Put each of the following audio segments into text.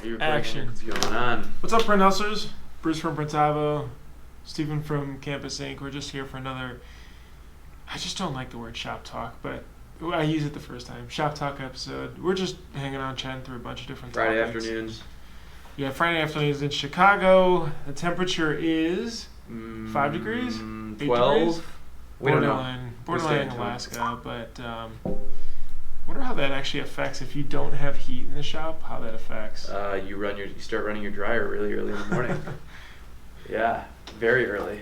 Action. What's going on? What's up, Print Hustlers? Bruce from Printavo, Stephen from Campus Inc. We're just here for another, I just don't like the word shop talk, but I use it the first time. Shop talk episode. We're just hanging out, chatting through a bunch of different Friday topics. afternoons. Yeah, Friday afternoons in Chicago. The temperature is 5 degrees? 12? 8 degrees? We don't know. Borderline Alaska, but wonder how that actually affects if you don't have heat in the shop, how that affects. You start running your dryer really early in the morning. Yeah, very early.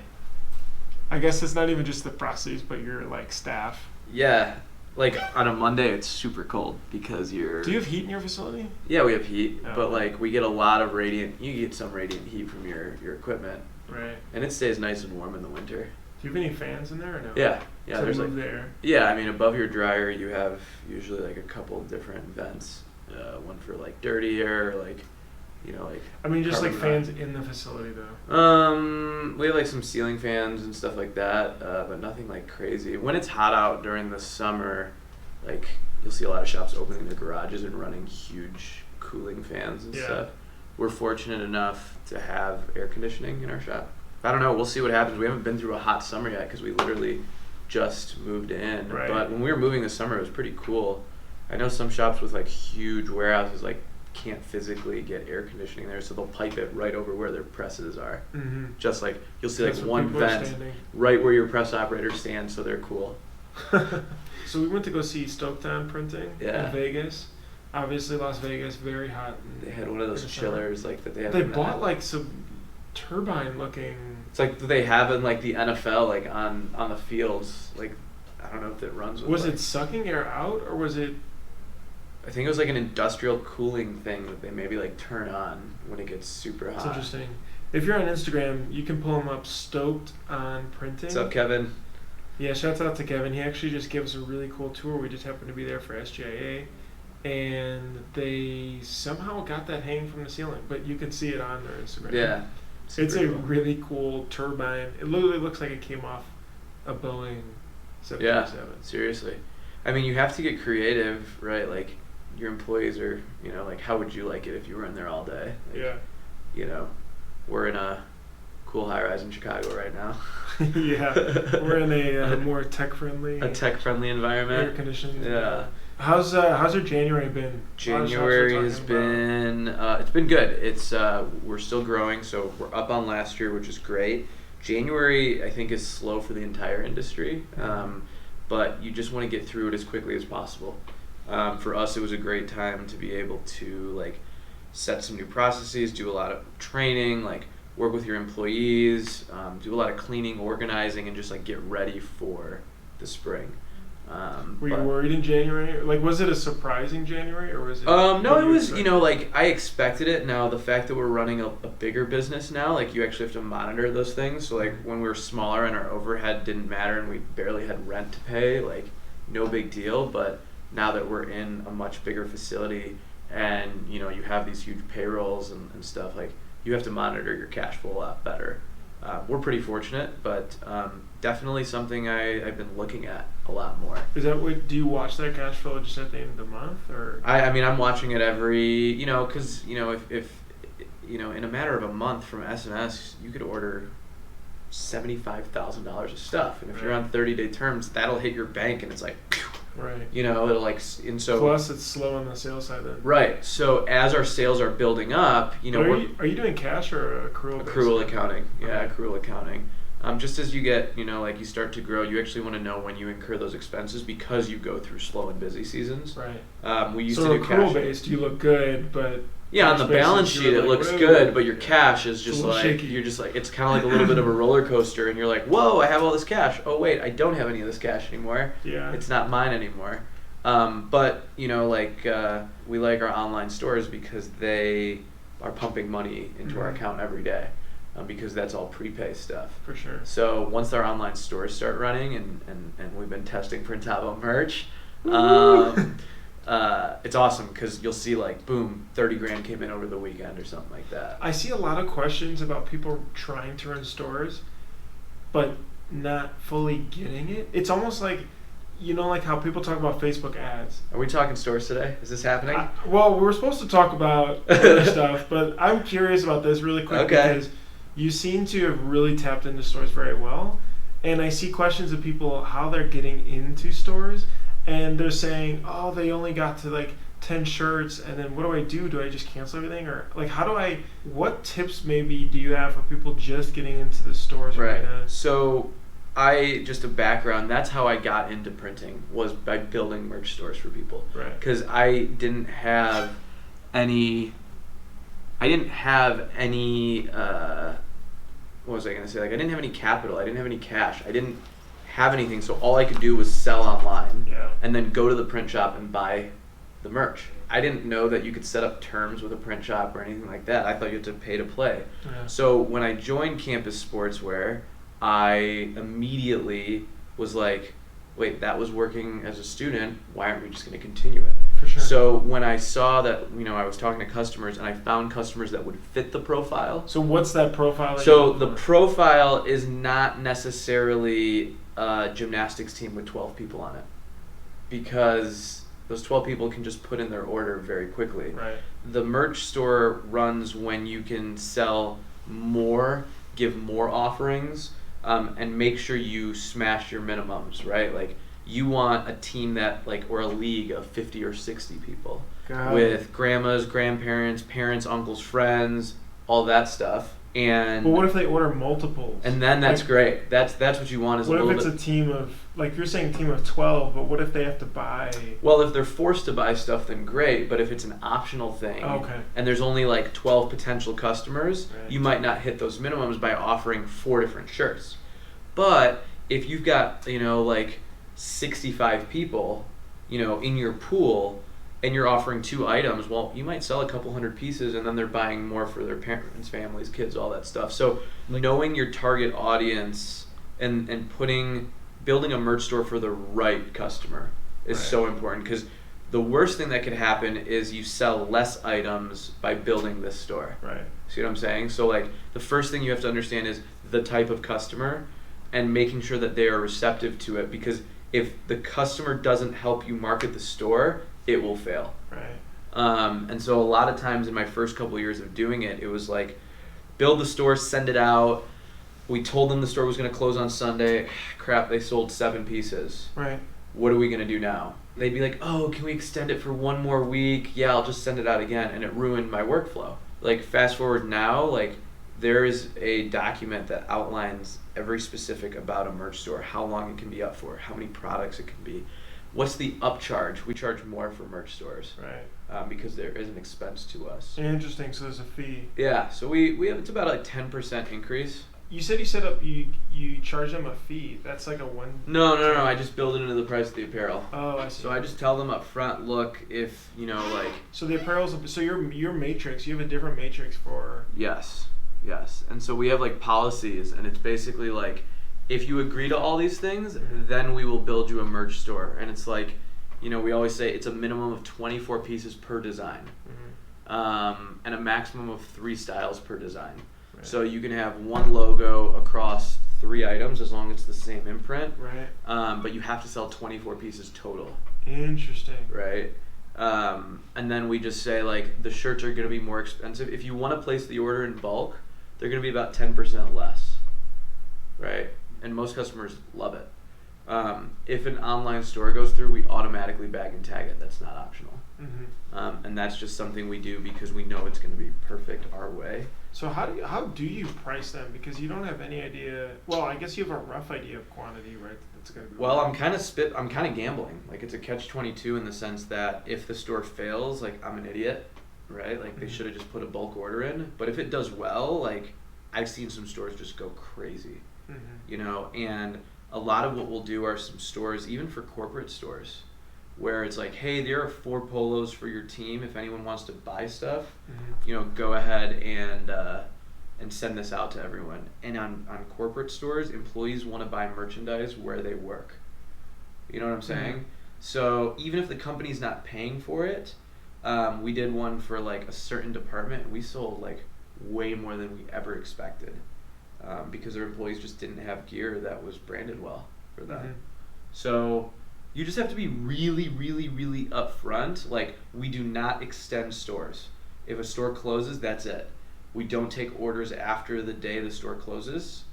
I guess it's not even just the process, but your like staff. Yeah, like on a Monday it's super cold because you're... Do you have heat in your facility? Yeah, we have heat, Oh. but like we get a lot of radiant... You get some radiant heat from your equipment. Right. And it stays nice and warm in the winter. Do you have any fans in there or no? Yeah, So there's move like... there. Yeah, I mean above your dryer you have usually like a couple different vents. One for like dirty air, like, you know, like... I mean, just like carbon fans in the facility though. We have like some ceiling fans and stuff like that, but nothing like crazy. When it's hot out during the summer, like you'll see a lot of shops opening their garages and running huge cooling fans and Yeah. stuff. We're fortunate enough to have air conditioning in our shop. I don't know, we'll see what happens. We haven't been through a hot summer yet because we literally just moved in. Right. But when we were moving this summer, it was pretty cool. I know some shops with like huge warehouses like can't physically get air conditioning there, so they'll pipe it right over where their presses are. Mm-hmm. Just like you'll see That's like where one people are vent standing. right where your press operator stands, so they're cool. So we went to go see Stoketown Printing Yeah. in Vegas. Obviously, Las Vegas, very hot. They had one of those in the summer. chillers like that they have. They in the- bought like some turbine-looking. It's like they have in like the NFL, like on the fields. Like I don't know if it runs. With Was like, it sucking air out or was it? I think it was like an industrial cooling thing that they maybe like turn on when it gets super It's hot. interesting. If you're on Instagram, you can pull them up. Stoked on Printing. What's up, Kevin? Yeah, shouts out to Kevin. He actually just gave us a really cool tour. We just happened to be there for SGIA, and they somehow got that hanging from the ceiling. But you can see it on their Instagram. Yeah. It's super a cool. really cool turbine. It literally looks like it came off a Boeing 737. Yeah, seriously. I mean, you have to get creative, right? Like, your employees are, you know, like, how would you like it if you were in there all day? Like, Yeah. You know, we're in a cool high-rise in Chicago right now. Yeah. We're in a more tech-friendly, A tech-friendly environment. air-conditioned. Yeah. How's your January been? A lot of shops are January talking has about- been it's been good. It's we're still growing, so we're up on last year, which is great. January I think is slow for the entire industry, but you just want to get through it as quickly as possible. For us, it was a great time to be able to like set some new processes, do a lot of training, like work with your employees, do a lot of cleaning, organizing, and just like get ready for the spring. Were you but- worried in January? Like, was it a surprising January, or was it? No, what it you was, expected? you know, like, I expected it. Now, the fact that we're running a bigger business now, like, you actually have to monitor those things. So, like, when we were smaller and our overhead didn't matter and we barely had rent to pay, like, no big deal. But now that we're in a much bigger facility and, you know, you have these huge payrolls and stuff, like, you have to monitor your cash flow a lot better. We're pretty fortunate, but definitely something I've been looking at a lot more. Is that what? Do you watch that cash flow just at the end of the month, or? I mean, I'm watching it every, you know, because, you know, if you know, in a matter of a month from S&S, you could order $75,000 of stuff. And if you're Right. on 30-day terms, that'll hit your bank and it's like, phew, Right. you know, it'll like, and so. Plus, it's slow on the sales side then. Right. So as our sales are building up, you know, Are you doing cash or accrual? accrual accounting. Yeah, Okay. accrual accounting. Just as you get, you know, like you start to grow, you actually want to know when you incur those expenses because you go through slow and busy seasons. Right. We used So to do accrual cash. based, you look good, but Yeah, on cash the basis, balance you're sheet it like, looks whoa. good, but your cash is It's just a little like shaky. you're just like it's kind of like a little bit of a roller coaster, and you're like, whoa, I have all this cash. Oh wait, I don't have any of this cash anymore. Yeah. It's not mine anymore. But you know, like we like our online stores because they are pumping money into our Mhm. account every day, because that's all prepay stuff. For sure. So once our online stores start running, and we've been testing Printavo merch, it's awesome because you'll see like boom, 30 grand came in over the weekend or something like that. I see a lot of questions about people trying to run stores, but not fully getting it. It's almost like you know, like how people talk about Facebook ads. Are we talking stores today? Is this happening? Well, we're supposed to talk about other stuff, but I'm curious about this really quick because you seem to have really tapped into stores very well. And I see questions of people how they're getting into stores, and they're saying, oh, they only got to like 10 shirts, and then what do I do? Do I just cancel everything? Or like, what tips maybe do you have for people just getting into the stores right now? So just a background, that's how I got into printing, was by building merch stores for people. Right. Because I didn't have any, what was I going to say? Like, I didn't have any capital. I didn't have any cash. I didn't have anything. So all I could do was sell online and then go to the print shop and buy the merch. I didn't know that you could set up terms with a print shop or anything like that. I thought you had to pay to play. Yeah. So when I joined Campus Sportswear, I immediately was like, wait, that was working as a student. Why aren't we just going to continue it? For sure. So when I saw that, I was talking to customers and I found customers that would fit the profile. So what's that profile? So the profile is not necessarily a gymnastics team with 12 people on it, because those 12 people can just put in their order very quickly. Right. The merch store runs when you can sell more, give more offerings, and make sure you smash your minimums, right? Like, you want a team or a league of 50 or 60 people with grandmas, grandparents, parents, uncles, friends, all that stuff. And but what if they order multiples? And then that's great. That's what you want. Is what if it's a team of, like you're saying, team of 12? But what if they have to buy? Well, if they're forced to buy stuff, then great. But if it's an optional thing, and there's only like 12 potential customers, you might not hit those minimums by offering 4 different shirts. But if you've got 65 people, in your pool, and you're offering 2 items, well, you might sell a couple hundred pieces, and then they're buying more for their parents, families, kids, all that stuff. So knowing your target audience and building a merch store for the right customer is so important, because the worst thing that could happen is you sell less items by building this store. Right. See what I'm saying? So the first thing you have to understand is the type of customer and making sure that they are receptive to it, because if the customer doesn't help you market the store, it will fail. Right. And so a lot of times in my first couple of years of doing it, it was like, build the store, send it out. We told them the store was going to close on Sunday. Crap, they sold 7 pieces. Right. What are we going to do now? They'd be like, oh, can we extend it for 1 more week? Yeah, I'll just send it out again. And it ruined my workflow. Fast forward now, there is a document that outlines every specific about a merch store, how long it can be up for, how many products it can be. What's the upcharge? We charge more for merch stores, right? Because there is an expense to us. Interesting. So there's a fee. Yeah. So we have, it's about a 10% increase. You said you charge them a fee. That's like a one. No. I just build it into the price of the apparel. Oh, I see. So I just tell them up front, look, if So the apparel's so your matrix. You have a different matrix for. Yes. And so we have policies, and it's basically if you agree to all these things, then we will build you a merch store. And it's we always say it's a minimum of 24 pieces per design, and a maximum of 3 styles per design. Right. So you can have 1 logo across 3 items as long as it's the same imprint. Right. But you have to sell 24 pieces total. Interesting. Right. And then we just say the shirts are going to be more expensive. If you want to place the order in bulk, they're going to be about 10% less. Right. And most customers love it. If an online store goes through, we automatically bag and tag it. That's not optional. Mm-hmm. And that's just something we do because we know it's going to be perfect our way. So how do you price them? Because you don't have any idea. Well, I guess you have a rough idea of quantity, right? That's going to be. Well, I'm kind of gambling. It's a catch-22 in the sense that if the store fails, I'm an idiot, right? They should have just put a bulk order in. But if it does well, I've seen some stores just go crazy. Mm-hmm. And a lot of what we'll do are some stores, even for corporate stores, where it's hey, there are 4 polos for your team. If anyone wants to buy stuff, go ahead and send this out to everyone. And on corporate stores, employees want to buy merchandise where they work. You know what I'm saying? Mm-hmm. So even if the company's not paying for it, we did one for a certain department, and we sold way more than we ever expected. Because their employees just didn't have gear that was branded well for them. Mm-hmm. So You just have to be really, really, really upfront. Like, we do not extend stores. If a store closes, that's it. We don't take orders after the day the store closes.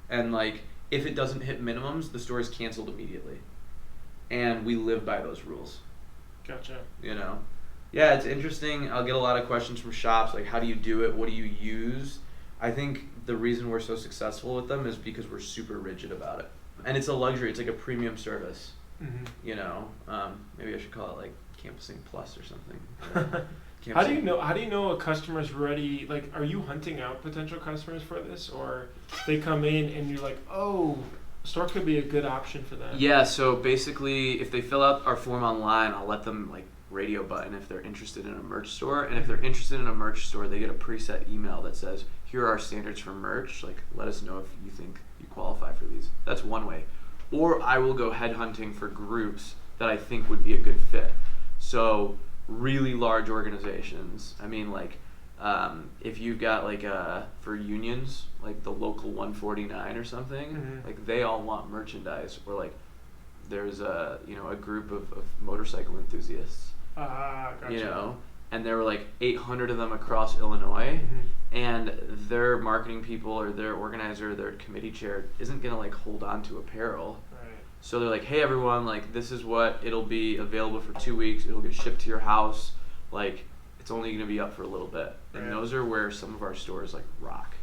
And, like, if it doesn't hit minimums, the store is canceled immediately. And we live by those rules. Gotcha. You know? Yeah, it's interesting. I'll get a lot of questions from shops, like, how do you do it? What do you use? I think the reason we're so successful with them is because we're super rigid about it. And it's a luxury. It's like a premium service. Mm-hmm. You know, maybe I should call it like Campusing Plus or something. How do you know a customer's ready? Like, are you hunting out potential customers for this, or they come in and you're like, oh, store could be a good option for them? Yeah. So basically, if they fill out our form online, I'll let them like radio button if they're interested in a merch store, and if they're interested in a merch store, they get a preset email that says, here are our standards for merch. Like, let us know if you think you qualify for these. That's one way. Or I will go headhunting for groups that I think would be a good fit. So really large organizations. I mean, like, if you've got like for unions, like the local 149 or something, Mm-hmm. like they all want merchandise. Or like there's a group of motorcycle enthusiasts. Gotcha. You know, and there were like 800 of them across Illinois. Mm-hmm. And their marketing people or their organizer, their committee chair isn't gonna like hold on to apparel. Right. So they're like, hey everyone, like this is what it'll be available for 2 weeks. It'll get shipped to your house. Like it's only gonna be up for a little bit. And Right. those are where some of our stores like rock.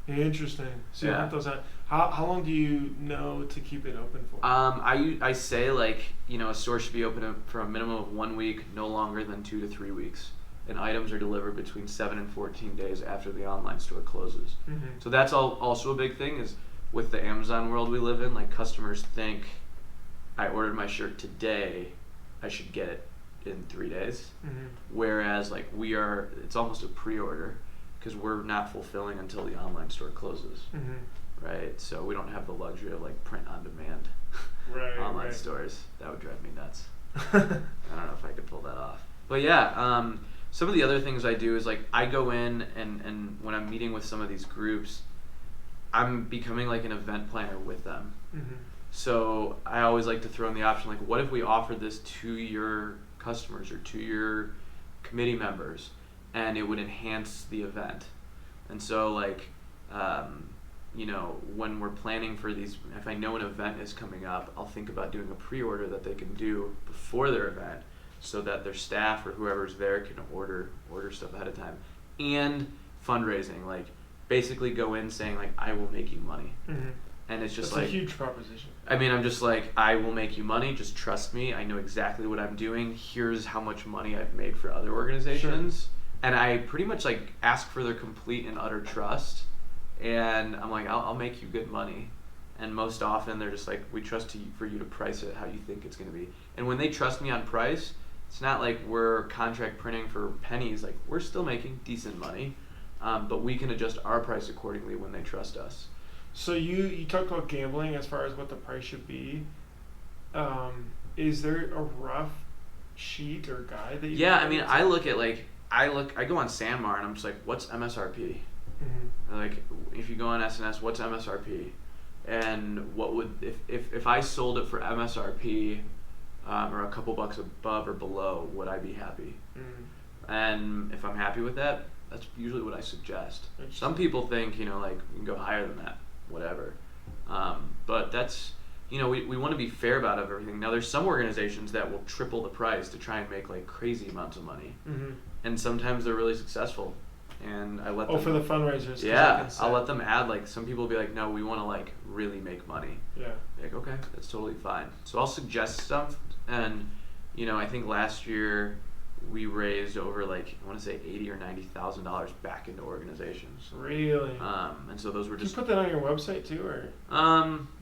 Interesting. So you Yeah. hunt those out. How long do you know to keep it open for? I say like, a store should be open for a minimum of 1 week, no longer than 2 to 3 weeks. And items are delivered between 7 and 14 days after the online store closes. Mm-hmm. So that's also a big thing is with the Amazon world we live in, like customers think I ordered my shirt today, I should get it in 3 days. Mm-hmm. Whereas like it's almost a pre-order because we're not fulfilling until the online store closes. Mm-hmm. Right? So we don't have the luxury of like print on demand Right. online right. stores. That would drive me nuts. I don't know if I could pull that off. But yeah, some of the other things I do is like I go in and when I'm meeting with some of these groups, I'm becoming like an event planner with them. Mm-hmm. So I always like to throw in the option like, what if we offer this to your customers or to your committee members, and it would enhance the event. And so like, when we're planning for these, if I know an event is coming up, I'll think about doing a pre-order that they can do before their event, so that their staff or whoever's there can order stuff ahead of time. And fundraising, like basically go in saying like, I will make you money. Mm-hmm. And it's just That's like a huge proposition. I mean, I'm just like, I will make you money, just trust me, I know exactly what I'm doing, here's how much money I've made for other organizations. Sure. And I pretty much like ask for their complete and utter trust, and I'm like, I'll make you good money. And most often they're just like, we trust for you to price it how you think it's going to be. And when they trust me on price, it's not like we're contract printing for pennies. Like we're still making decent money, but we can adjust our price accordingly when they trust us. So you talked about gambling as far as what the price should be. Is there a rough sheet or guide that you? Yeah, I mean, I look at like I go on Sandmar and I'm just like, what's MSRP? Mm-hmm. Like if you go on SNS, what's MSRP? And what would if I sold it for MSRP? Or a couple bucks above or below, would I be happy? Mm. And if I'm happy with that, that's usually what I suggest. Some people think, like we can go higher than that, whatever. But that's, we want to be fair about everything. Now there's some organizations that will triple the price to try and make like crazy amounts of money. Mm-hmm. And sometimes they're really successful. And I let them. Oh, for the fundraisers. Yeah, I'll let them add, like, some people will be like, no, we want to like really make money. Yeah. Like, okay, that's totally fine. So I'll suggest stuff, and I think last year we raised over like I want to say $80,000 or $90,000 back into organizations. Really? And so those were just. Can you put that on your website too, or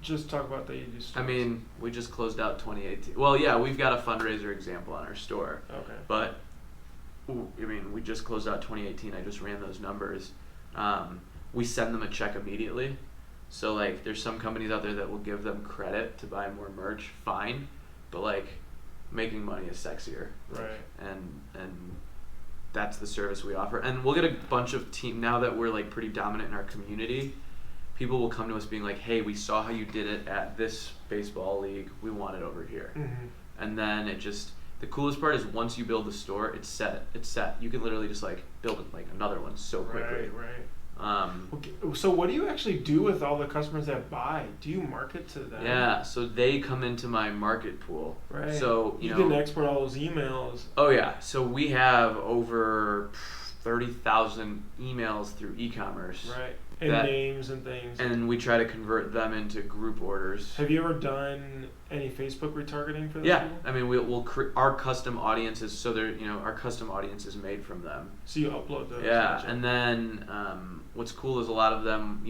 just talk about that you do stores? I mean, we just closed out 2018. Well, yeah, we've got a fundraiser example on our store. Okay. But I mean, we just closed out 2018. I just ran those numbers. We send them a check immediately. So like, there's some companies out there that will give them credit to buy more merch. Fine, but like, making money is sexier. Right. And that's the service we offer. And we'll get a bunch of now that we're like pretty dominant in our community. People will come to us being like, hey, we saw how you did it at this baseball league. We want it over here. Mm-hmm. and then the coolest part is once you build the store, it's set. You can literally just like build it like another one so quickly. Right. Okay. So what do you actually do with all the customers that buy? Do you market to them? Yeah, so they come into my market pool. Right. So you can export all those emails. Oh yeah, so we have over 30,000 emails through e-commerce. Right. And names and things. And we try to convert them into group orders. Have you ever done any Facebook retargeting for those Yeah, people? I mean we'll our custom audiences. So they're our custom audience is made from them. So you upload those. Yeah, gotcha. and then what's cool is a lot of them.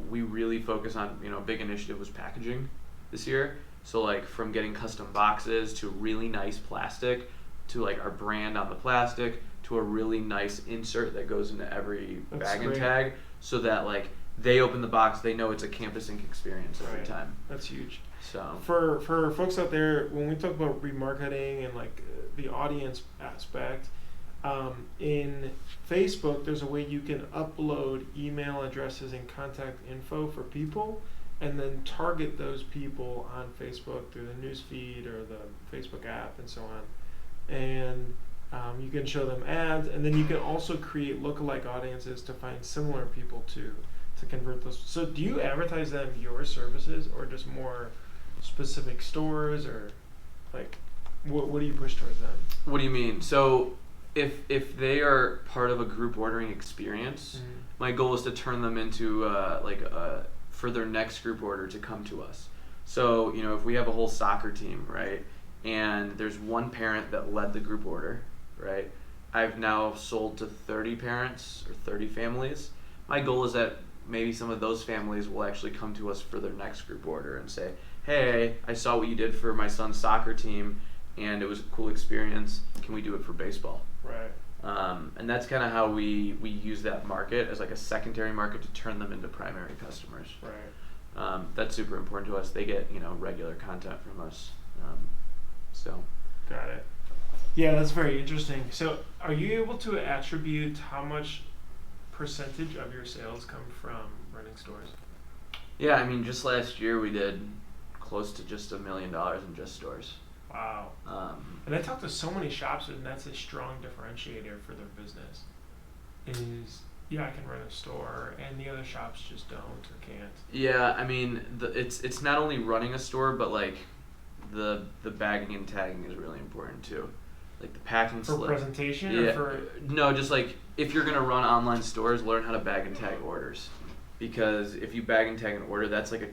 We really focus on big initiative was packaging this year. So like from getting custom boxes to really nice plastic, to like our brand on the plastic, to a really nice insert that goes into every bag and tag, so that like they open the box, they know it's a Campus Inc. experience every time. That's huge. So for folks out there, when we talk about remarketing and like the audience aspect, in Facebook, there's a way you can upload email addresses and contact info for people, and then target those people on Facebook through the news feed or the Facebook app and so on. And you can show them ads, and then you can also create lookalike audiences to find similar people to convert those. So do you advertise them your services, or just more specific stores, or like what do you push towards them? What do you mean? So if they are part of a group ordering experience, my goal is to turn them into for their next group order to come to us. So if we have a whole soccer team, right, and there's one parent that led the group order, right, I've now sold to 30 parents or 30 families. My goal is that maybe some of those families will actually come to us for their next group order and say, hey, I saw what you did for my son's soccer team and it was a cool experience. Can we do it for baseball? Right. And that's kind of how we use that market as like a secondary market to turn them into primary customers. Right. That's super important to us. They get regular content from us. So. Got it. Yeah, that's very interesting. So are you able to attribute how much percentage of your sales come from running stores? Yeah, I mean, just last year we did close to just $1 million in just stores. Wow. And I talk to so many shops, and that's a strong differentiator for their business. Is I can run a store, and the other shops just don't or can't. Yeah, I mean, it's not only running a store, but like the bagging and tagging is really important too. Like the packing for slip. Presentation. Yeah. Or for No, just like if you're gonna run online stores, learn how to bag and tag orders, because if you bag and tag an order, that's like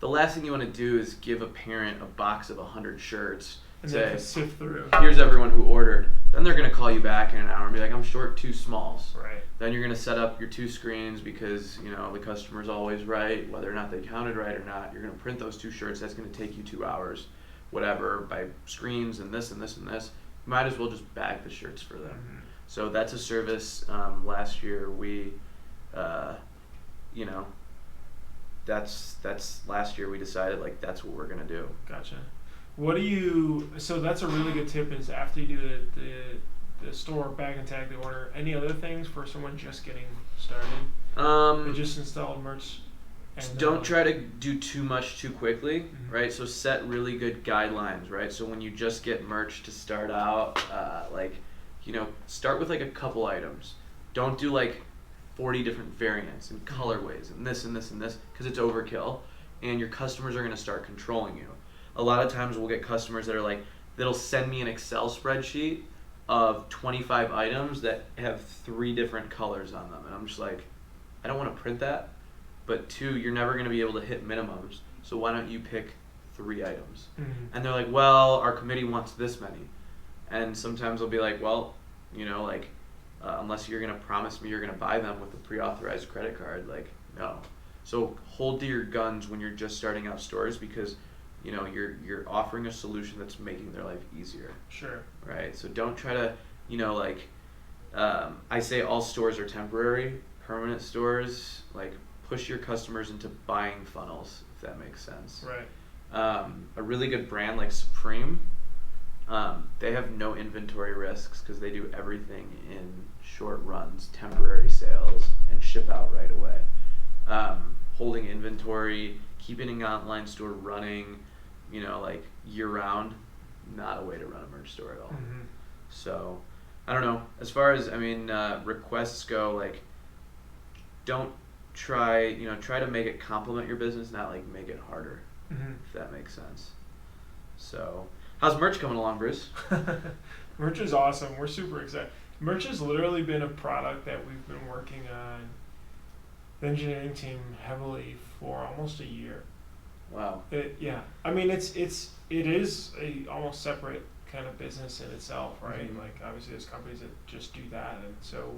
the last thing you want to do is give a parent a box of 100 shirts. And they have to sift through. Here's everyone who ordered. Then they're gonna call you back in an hour and be like, I'm short 2 smalls. Right. Then you're gonna set up your 2 screens because the customer's always right, whether or not they counted right or not. You're gonna print those 2 shirts. That's gonna take you 2 hours, whatever, by screens and this and this and this. You might as well just bag the shirts for them. Mm-hmm. So that's a service. Last year we, that's last year we decided like that's what we're gonna do. Gotcha. So that's a really good tip, is after you do the store bag and tag the order, any other things for someone just getting started? They just installed merch. And don't try to do too much too quickly, mm-hmm. right? So set really good guidelines, right? So when you just get merch to start out, start with like a couple items. Don't do like 40 different variants and colorways and this and this and this, because it's overkill, and your customers are going to start controlling you. A lot of times we'll get customers that are like, that'll send me an Excel spreadsheet of 25 items that have 3 different colors on them, and I'm just like, I don't want to print that. But 2, you're never going to be able to hit minimums, so why don't you pick 3 items? Mm-hmm. And they're like, well, our committee wants this many. And sometimes they'll be like, well, unless you're going to promise me you're going to buy them with a pre-authorized credit card, like, no. So hold to your guns when you're just starting out stores, because you're offering a solution that's making their life easier. Sure. Right? So don't try to, I say all stores are temporary. Permanent stores, like, push your customers into buying funnels, if that makes sense. Right. A really good brand like Supreme, they have no inventory risks because they do everything in short runs, temporary sales, and ship out right away. Holding inventory, keeping an online store running, year round, not a way to run a merch store at all. Mm-hmm. So, I don't know. As far as, requests go, like, don't try to make it complement your business, not like make it harder, Mm-hmm. if that makes sense. So, how's merch coming along, Bruce? Merch is awesome. We're super excited. Merch has literally been a product that we've been working on, the engineering team, heavily for almost a year. Wow. I mean, it is a almost separate kind of business in itself, right? Mm-hmm. Like, obviously there's companies that just do that, and so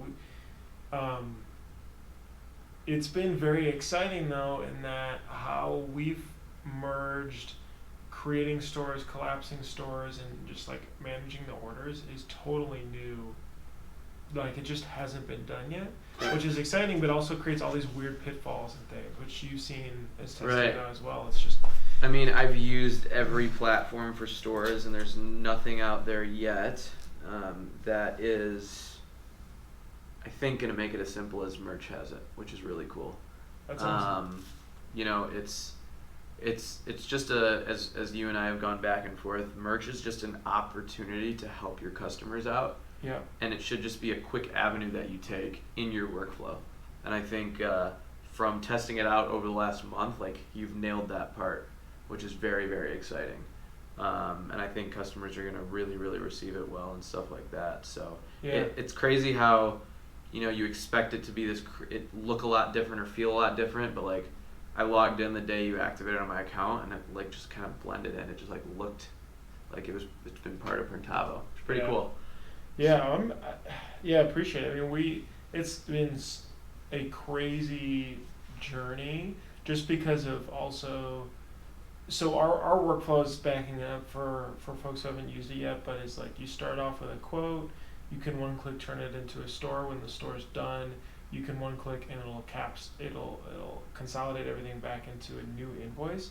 it's been very exciting though, in that how we've merged creating stores, collapsing stores, and just like managing the orders is totally new. Like, it just hasn't been done yet, which is exciting, but also creates all these weird pitfalls and things, which you've seen as tested Right. now as well. It's just, I mean, I've used every platform for stores, and there's nothing out there yet that is, I think, going to make it as simple as merch has it, which is really cool. that's awesome. It's just as you and I have gone back and forth, merch is just an opportunity to help your customers out. Yeah. And it should just be a quick avenue that you take in your workflow. And I think from testing it out over the last month, like, you've nailed that part, which is very, very exciting. And I think customers are going to really, really receive it well and stuff like that. So Yeah. it's crazy how, you expect it to be it look a lot different or feel a lot different, but like, I logged in the day you activated on my account, and it like just kind of blended in. It just like looked like it's been part of Printavo. It's pretty cool. Yeah, appreciate it. I mean, it's been a crazy journey, just because of also, so our workflow is backing up for folks who haven't used it yet, but it's like, you start off with a quote, you can one click turn it into a store. When the store's done, you can one click and it'll consolidate everything back into a new invoice.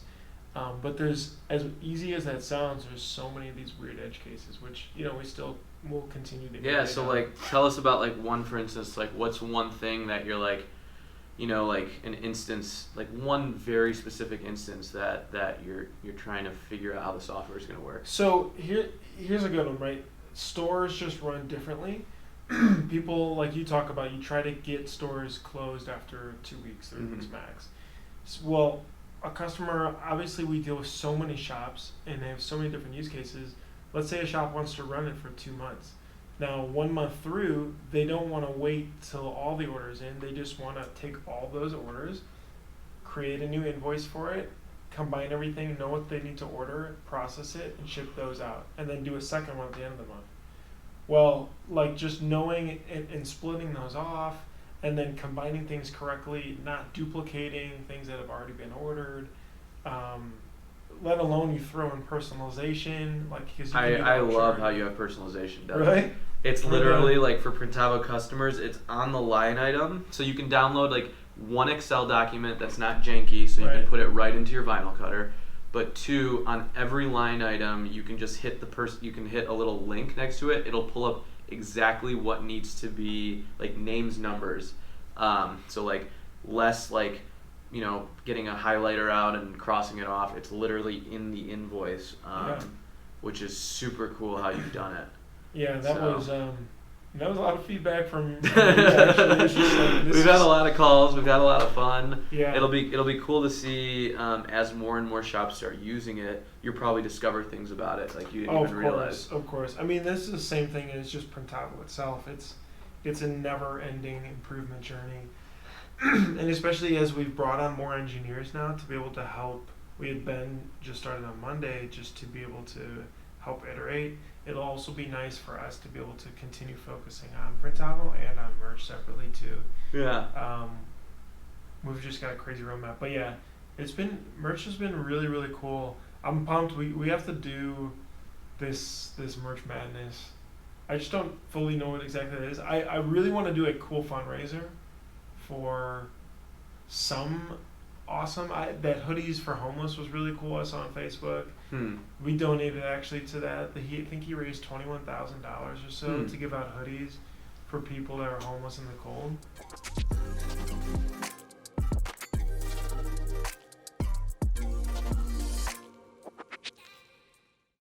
But there's, as easy as that sounds, there's so many of these weird edge cases, which we still will continue to. Yeah. So like, tell us about like one, for instance, like what's one thing that you're like, like an instance, like one very specific instance that you're trying to figure out how the software is going to work. So here's a good one, right? Stores just run differently. People, like you talk about, you try to get stores closed after 2 weeks, 3 weeks max. Well, a customer, obviously we deal with so many shops and they have so many different use cases. Let's say a shop wants to run it for 2 months. Now, 1 month through, they don't want to wait till all the orders in. They just want to take all those orders, create a new invoice for it, combine everything, know what they need to order, process it, and ship those out, and then do a second one at the end of the month. Well, like, just knowing and splitting those off, and then combining things correctly, not duplicating things that have already been ordered, let alone you throw in personalization, like, because I love how you have personalization done. Right? It's literally like, for Printavo customers, it's on the line item, so you can download like one Excel document that's not janky, so you can put it right into your vinyl cutter. But 2, on every line item, you can just hit you can hit a little link next to it. It'll pull up exactly what needs to be, like, names, numbers. So like, less like, getting a highlighter out and crossing it off. It's literally in the invoice, which is super cool how you've done it. Yeah, that was a lot of feedback from you, actually. It's just like, we've had a lot of calls. We've had a lot of fun. Yeah. It'll be cool to see as more and more shops start using it. You'll probably discover things about it like you didn't even realize. Of course. I mean, this is the same thing as just Printavo itself. It's a never-ending improvement journey, and especially as we've brought on more engineers now to be able to help. We had Ben just started on Monday, just to be able to help iterate. It'll also be nice for us to be able to continue focusing on Printavo and on merch separately too. Yeah. We've just got a crazy roadmap, but yeah, merch has been really, really cool. I'm pumped. We have to do this merch madness. I just don't fully know what exactly it is. I really want to do a cool fundraiser for some awesome. That hoodies for homeless was really cool. I saw on Facebook. We donated actually to that. I think he raised $21,000 or so to give out hoodies for people that are homeless in the cold.